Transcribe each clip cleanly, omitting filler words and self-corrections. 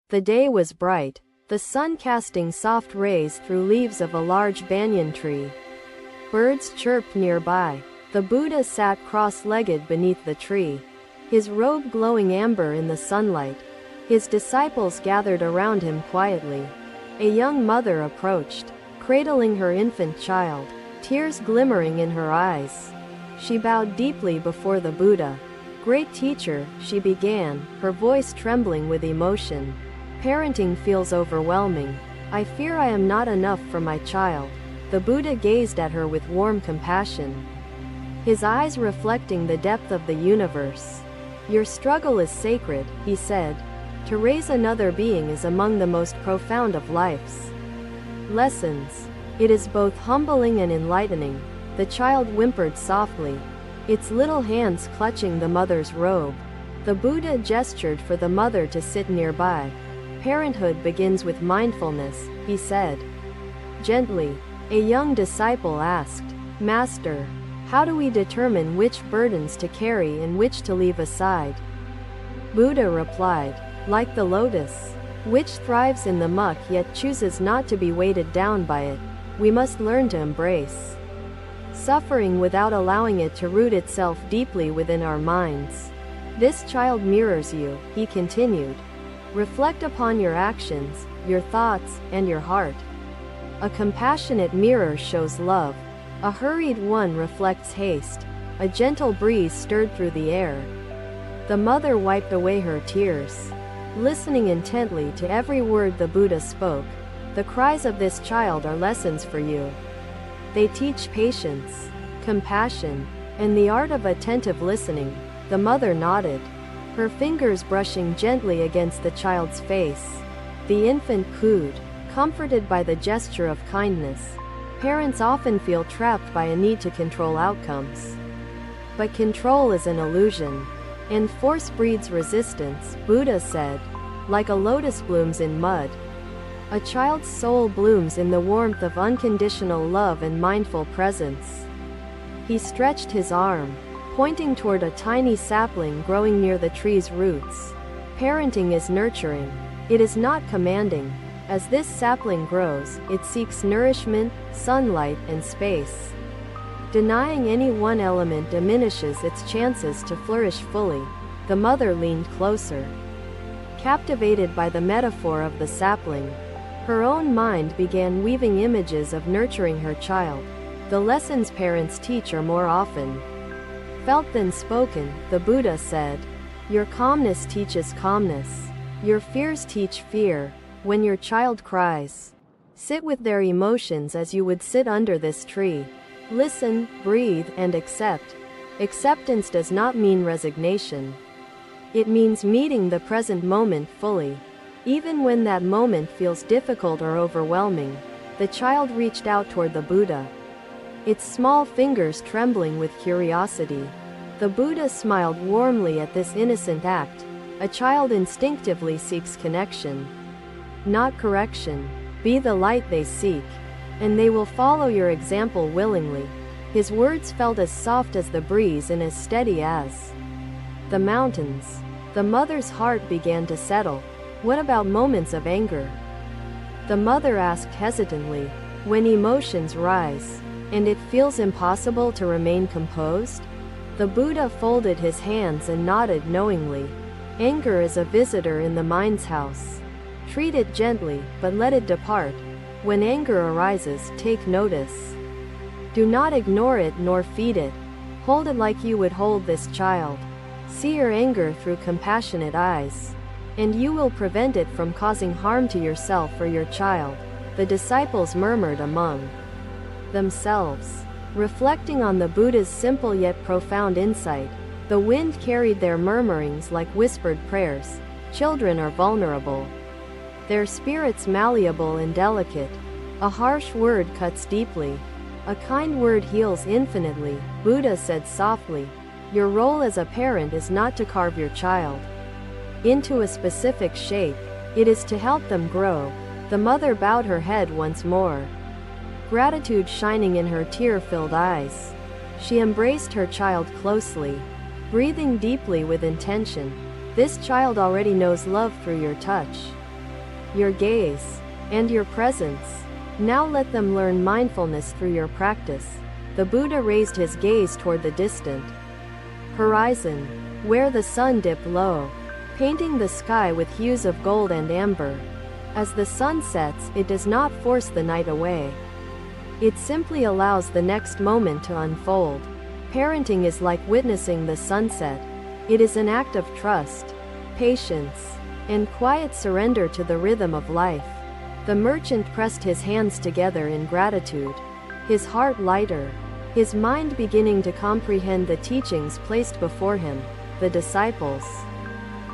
The day was bright, the sun casting soft rays through leaves of a large banyan tree. Birds chirped nearby. The Buddha sat cross-legged beneath the tree, his robe glowing amber in the sunlight. His disciples gathered around him quietly. A young mother approached, cradling her infant child, tears glimmering in her eyes. She bowed deeply before the Buddha. "Great teacher," she began, her voice trembling with emotion. "Parenting feels overwhelming. I fear I am not enough for my child." The Buddha gazed at her with warm compassion, his eyes reflecting the depth of the universe. "Your struggle is sacred," he said. "To raise another being is among the most profound of life's lessons. It is both humbling and enlightening." The child whimpered softly, its little hands clutching the mother's robe. The Buddha gestured for the mother to sit nearby. "Parenthood begins with mindfulness," he said. Gently, a young disciple asked, "Master, how do we determine which burdens to carry and which to leave aside?" Buddha replied, "Like the lotus, which thrives in the muck yet chooses not to be weighted down by it, we must learn to embrace suffering without allowing it to root itself deeply within our minds. This child mirrors you," he continued. "Reflect upon your actions, your thoughts, and your heart. A compassionate mirror shows love. A hurried one reflects haste." A gentle breeze stirred through the air. The mother wiped away her tears, listening intently to every word the Buddha spoke. "The cries of this child are lessons for you. They teach patience, compassion, and the art of attentive listening." The mother nodded, her fingers brushing gently against the child's face. The infant cooed, comforted by the gesture of kindness. Parents often feel trapped by a need to control outcomes. But control is an illusion, and force breeds resistance, Buddha said. Like a lotus blooms in mud, a child's soul blooms in the warmth of unconditional love and mindful presence. He stretched his arm, pointing toward a tiny sapling growing near the tree's roots. "Parenting is nurturing. It is not commanding. As this sapling grows, it seeks nourishment, sunlight, and space. Denying any one element diminishes its chances to flourish fully." The mother leaned closer, captivated by the metaphor of the sapling. Her own mind began weaving images of nurturing her child. "The lessons parents teach are more often felt than spoken," the Buddha said. "Your calmness teaches calmness. Your fears teach fear. When your child cries, sit with their emotions as you would sit under this tree. Listen, breathe, and accept." Acceptance does not mean resignation. It means meeting the present moment fully, even when that moment feels difficult or overwhelming. The child reached out toward the Buddha, its small fingers trembling with curiosity. The Buddha smiled warmly at this innocent act. A child instinctively seeks connection, not correction. Be the light they seek, and they will follow your example willingly. His words felt as soft as the breeze and as steady as the mountains. The mother's heart began to settle. "What about moments of anger?" the mother asked hesitantly. "When emotions rise, and it feels impossible to remain composed?" The Buddha folded his hands and nodded knowingly. "Anger is a visitor in the mind's house. Treat it gently, but let it depart. When anger arises, take notice. Do not ignore it nor feed it. Hold it like you would hold this child. See your anger through compassionate eyes, and you will prevent it from causing harm to yourself or your child." The disciples murmured among themselves, reflecting on the Buddha's simple yet profound insight. The wind carried their murmurings like whispered prayers. Children are vulnerable, their spirits malleable and delicate. A harsh word cuts deeply. A kind word heals infinitely, Buddha said softly. Your role as a parent is not to carve your child into a specific shape. It is to help them grow. The mother bowed her head once more, gratitude shining in her tear-filled eyes. She embraced her child closely, breathing deeply with intention. This child already knows love through your touch. your gaze, and your presence. Now let them learn mindfulness through your practice. The Buddha raised his gaze toward the distant horizon, where the sun dipped low, painting the sky with hues of gold and amber. As the sun sets, it does not force the night away. It simply allows the next moment to unfold. Parenting is like witnessing the sunset. It is an act of trust, patience, and quiet surrender to the rhythm of life. The merchant pressed his hands together in gratitude, his heart lighter, his mind beginning to comprehend the teachings placed before him. The disciples,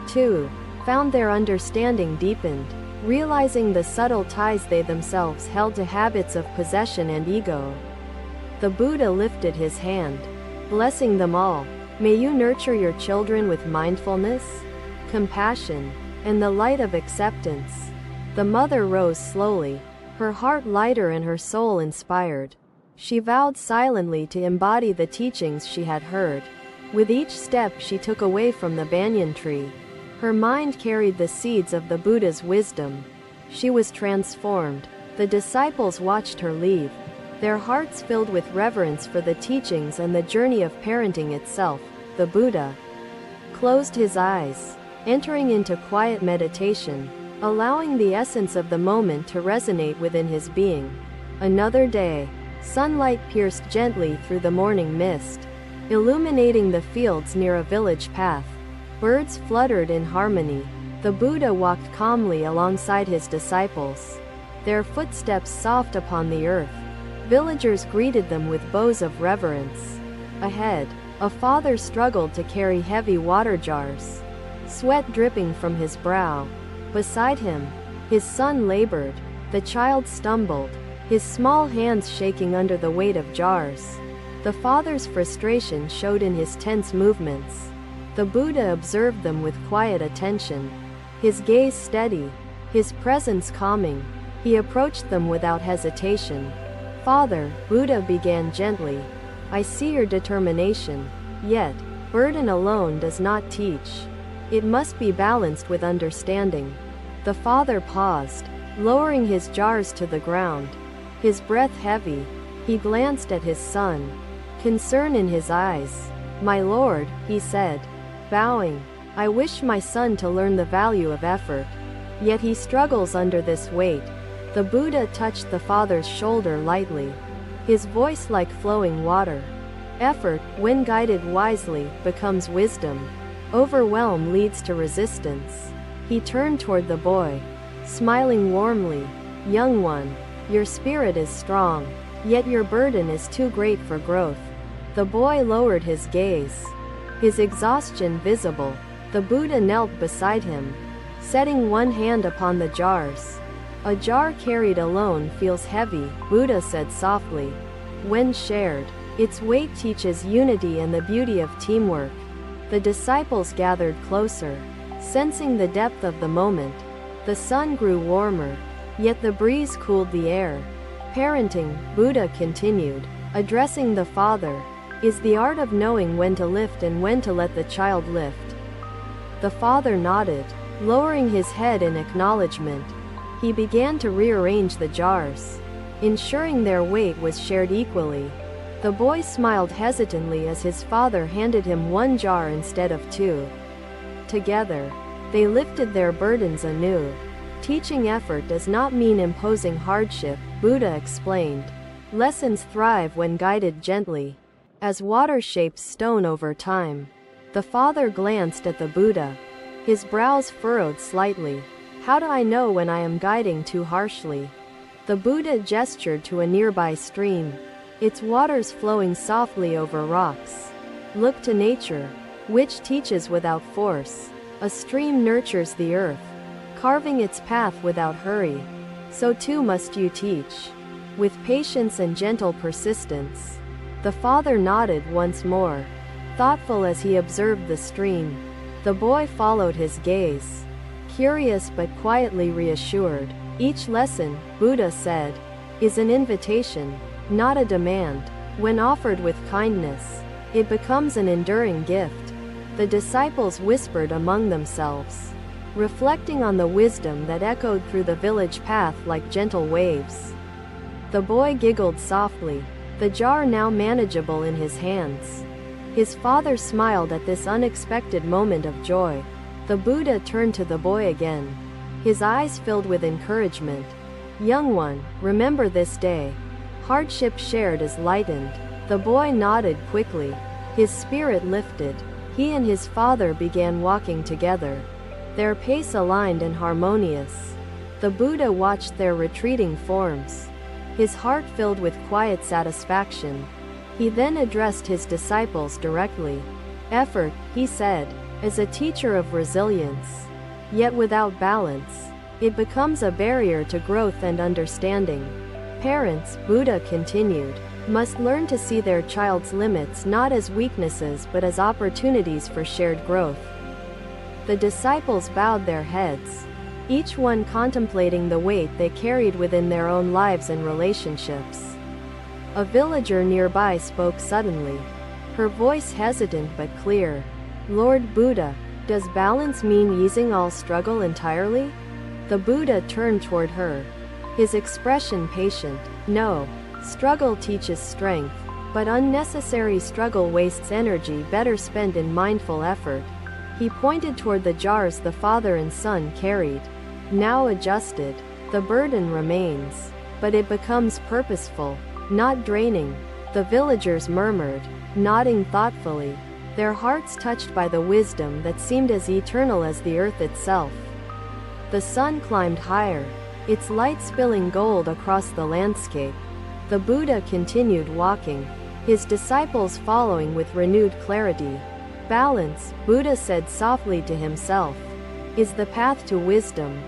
too, found their understanding deepened, realizing the subtle ties they themselves held to habits of possession and ego. The Buddha lifted his hand, blessing them all. May you nurture your children with mindfulness, compassion, and the light of acceptance. The mother rose slowly, her heart lighter and her soul inspired. She vowed silently to embody the teachings she had heard. With each step she took away from the banyan tree, her mind carried the seeds of the Buddha's wisdom. She was transformed. The disciples watched her leave, their hearts filled with reverence for the teachings and the journey of parenting itself. The Buddha closed his eyes, entering into quiet meditation, allowing the essence of the moment to resonate within his being. Another day. Sunlight pierced gently through the morning mist, illuminating the fields near a village path. Birds fluttered in harmony. The Buddha walked calmly alongside his disciples, their footsteps soft upon the earth. Villagers greeted them with bows of reverence. Ahead, a father struggled to carry heavy water jars, sweat dripping from his brow. Beside him, his son labored. The child stumbled, his small hands shaking under the weight of jars. The father's frustration showed in his tense movements. The Buddha observed them with quiet attention, his gaze steady, his presence calming. He approached them without hesitation. "Father," Buddha began gently, "I see your determination. Yet, burden alone does not teach. It must be balanced with understanding." The father paused, lowering his jars to the ground, his breath heavy. He glanced at his son, concern in his eyes. "My lord," he said, bowing, "I wish my son to learn the value of effort. Yet he struggles under this weight." The Buddha touched the father's shoulder lightly, his voice like flowing water. "Effort, when guided wisely, becomes wisdom. Overwhelm leads to resistance." He turned toward the boy, smiling warmly. "Young one, your spirit is strong, yet your burden is too great for growth." The boy lowered his gaze, his exhaustion visible. The Buddha knelt beside him, setting one hand upon the jars. "A jar carried alone feels heavy," Buddha said softly. "When shared, its weight teaches unity and the beauty of teamwork." The disciples gathered closer, sensing the depth of the moment. The sun grew warmer, yet the breeze cooled the air. "Parenting," Buddha continued, addressing the father, "is the art of knowing when to lift and when to let the child lift." The father nodded, lowering his head in acknowledgement. He began to rearrange the jars, ensuring their weight was shared equally. The boy smiled hesitantly as his father handed him one jar instead of two. Together, they lifted their burdens anew. "Teaching effort does not mean imposing hardship," Buddha explained. "Lessons thrive when guided gently, as water shapes stone over time." The father glanced at the Buddha, his brows furrowed slightly. "How do I know when I am guiding too harshly?" The Buddha gestured to a nearby stream, its waters flowing softly over rocks. "Look to nature, which teaches without force. A stream nurtures the earth, carving its path without hurry. So too must you teach, with patience and gentle persistence." The father nodded once more, thoughtful as he observed the stream. The boy followed his gaze, curious but quietly reassured. "Each lesson," Buddha said, "is an invitation, not a demand. When offered with kindness, it becomes an enduring gift." The disciples whispered among themselves, reflecting on the wisdom that echoed through the village path like gentle waves. The boy giggled softly, the jar now manageable in his hands. His father smiled at this unexpected moment of joy. The Buddha turned to the boy again, his eyes filled with encouragement. "Young one, remember this day. Hardship shared is lightened." The boy nodded quickly, his spirit lifted. He and his father began walking together, their pace aligned and harmonious. The Buddha watched their retreating forms, his heart filled with quiet satisfaction. He then addressed his disciples directly. "Effort," he said, "is a teacher of resilience. Yet without balance, it becomes a barrier to growth and understanding. Parents," Buddha continued, "must learn to see their child's limits not as weaknesses but as opportunities for shared growth." The disciples bowed their heads, each one contemplating the weight they carried within their own lives and relationships. A villager nearby spoke suddenly, her voice hesitant but clear. "Lord Buddha, does balance mean easing all struggle entirely?" The Buddha turned toward her, his expression patient. "No. Struggle teaches strength, but unnecessary struggle wastes energy better spent in mindful effort." He pointed toward the jars the father and son carried. Now adjusted, the burden remains, but it becomes purposeful, not draining. The villagers murmured, nodding thoughtfully, their hearts touched by the wisdom that seemed as eternal as the earth itself. The sun climbed higher, its light spilling gold across the landscape. The Buddha continued walking, his disciples following with renewed clarity. "Balance," Buddha said softly to himself, "is the path to wisdom.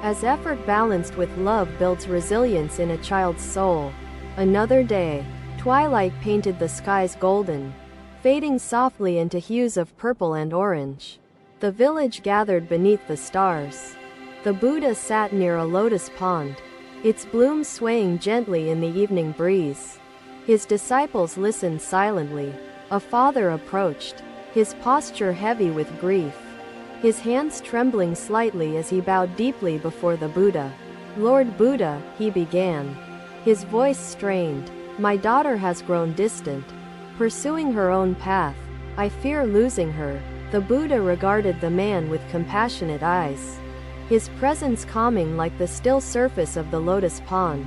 As effort balanced with love builds resilience in a child's soul." Another day, twilight painted the skies golden, fading softly into hues of purple and orange. The village gathered beneath the stars. The Buddha sat near a lotus pond, its blooms swaying gently in the evening breeze. His disciples listened silently. A father approached, his posture heavy with grief, his hands trembling slightly as he bowed deeply before the Buddha. "Lord Buddha," he began, his voice strained, "my daughter has grown distant, pursuing her own path. I fear losing her." The Buddha regarded the man with compassionate eyes, his presence calming like the still surface of the lotus pond.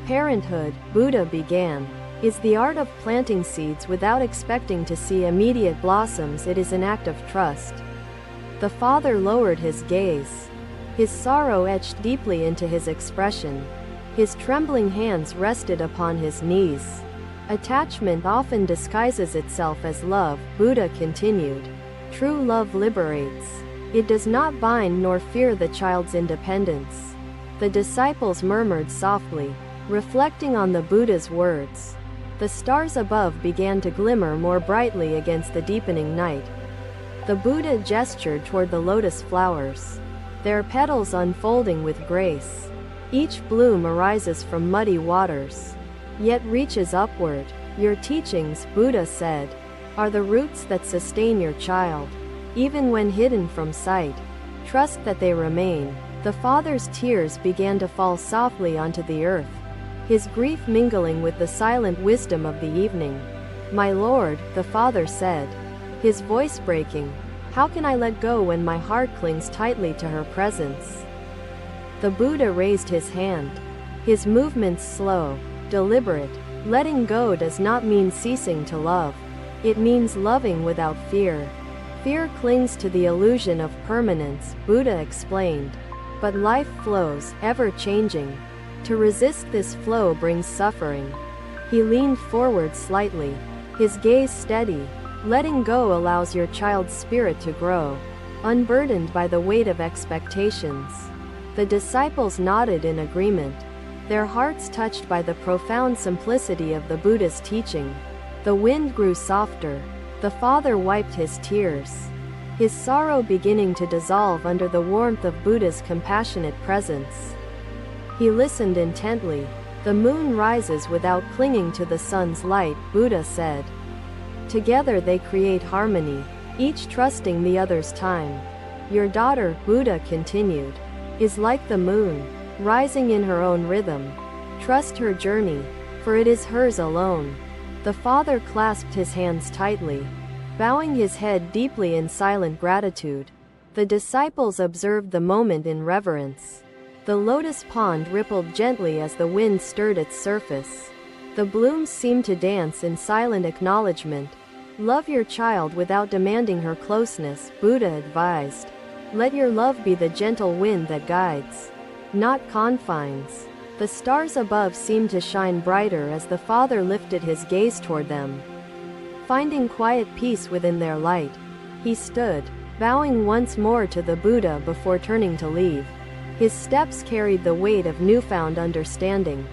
"Parenthood," Buddha began, "is the art of planting seeds without expecting to see immediate blossoms. It is an act of trust." The father lowered his gaze, his sorrow etched deeply into his expression. His trembling hands rested upon his knees. "Attachment often disguises itself as love," Buddha continued. "True love liberates. It does not bind nor fear the child's independence." The disciples murmured softly, reflecting on the Buddha's words. The stars above began to glimmer more brightly against the deepening night. The Buddha gestured toward the lotus flowers, their petals unfolding with grace. Each bloom arises from muddy waters, yet reaches upward. "Your teachings," Buddha said, "are the roots that sustain your child. Even when hidden from sight, trust that they remain." The father's tears began to fall softly onto the earth, his grief mingling with the silent wisdom of the evening. "My lord," the father said, his voice breaking, "how can I let go when my heart clings tightly to her presence?" The Buddha raised his hand, his movements slow, deliberate. Letting go does not mean ceasing to love. It means loving without fear. Fear clings to the illusion of permanence, Buddha explained. But life flows, ever changing. To resist this flow brings suffering. He leaned forward slightly, his gaze steady. Letting go allows your child's spirit to grow, unburdened by the weight of expectations. The disciples nodded in agreement, their hearts touched by the profound simplicity of the Buddha's teaching. The wind grew softer. The father wiped his tears, his sorrow beginning to dissolve under the warmth of Buddha's compassionate presence. He listened intently. "The moon rises without clinging to the sun's light," Buddha said. "Together they create harmony, each trusting the other's time." Your daughter, Buddha continued, is like the moon, rising in her own rhythm. Trust her journey, for it is hers alone. The father clasped his hands tightly, bowing his head deeply in silent gratitude. The disciples observed the moment in reverence. The lotus pond rippled gently as the wind stirred its surface. The blooms seemed to dance in silent acknowledgement. Love your child without demanding her closeness, Buddha advised. Let your love be the gentle wind that guides, not confines. The stars above seemed to shine brighter as the father lifted his gaze toward them. Finding quiet peace within their light, he stood, bowing once more to the Buddha before turning to leave. His steps carried the weight of newfound understanding.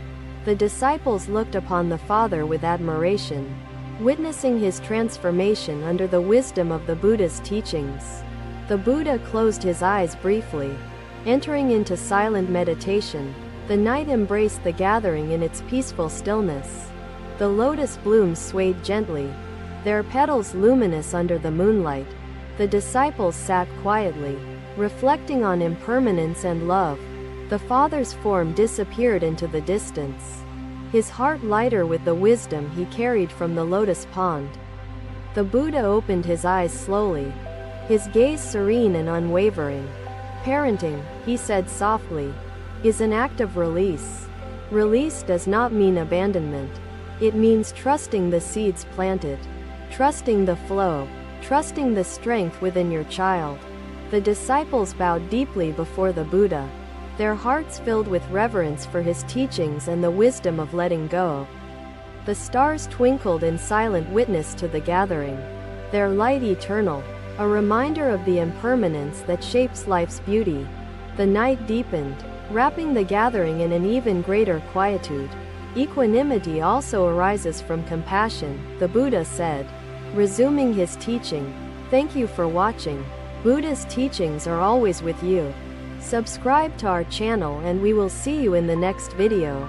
The disciples looked upon the father with admiration, witnessing his transformation under the wisdom of the Buddha's teachings. The Buddha closed his eyes briefly, entering into silent meditation. The night embraced the gathering in its peaceful stillness. The lotus blooms swayed gently, their petals luminous under the moonlight. The disciples sat quietly, reflecting on impermanence and love. The father's form disappeared into the distance, his heart lighter with the wisdom he carried from the lotus pond. The Buddha opened his eyes slowly, his gaze serene and unwavering. Parenting, he said softly, is an act of release. Release does not mean abandonment. It means trusting the seeds planted, trusting the flow, trusting the strength within your child. The disciples bowed deeply before the Buddha, their hearts filled with reverence for his teachings and the wisdom of letting go. The stars twinkled in silent witness to the gathering, their light eternal, a reminder of the impermanence that shapes life's beauty. The night deepened, wrapping the gathering in an even greater quietude. Equanimity also arises from compassion, the Buddha said, resuming his teaching. Thank you for watching. Buddha's teachings are always with you. Subscribe to our channel and we will see you in the next video.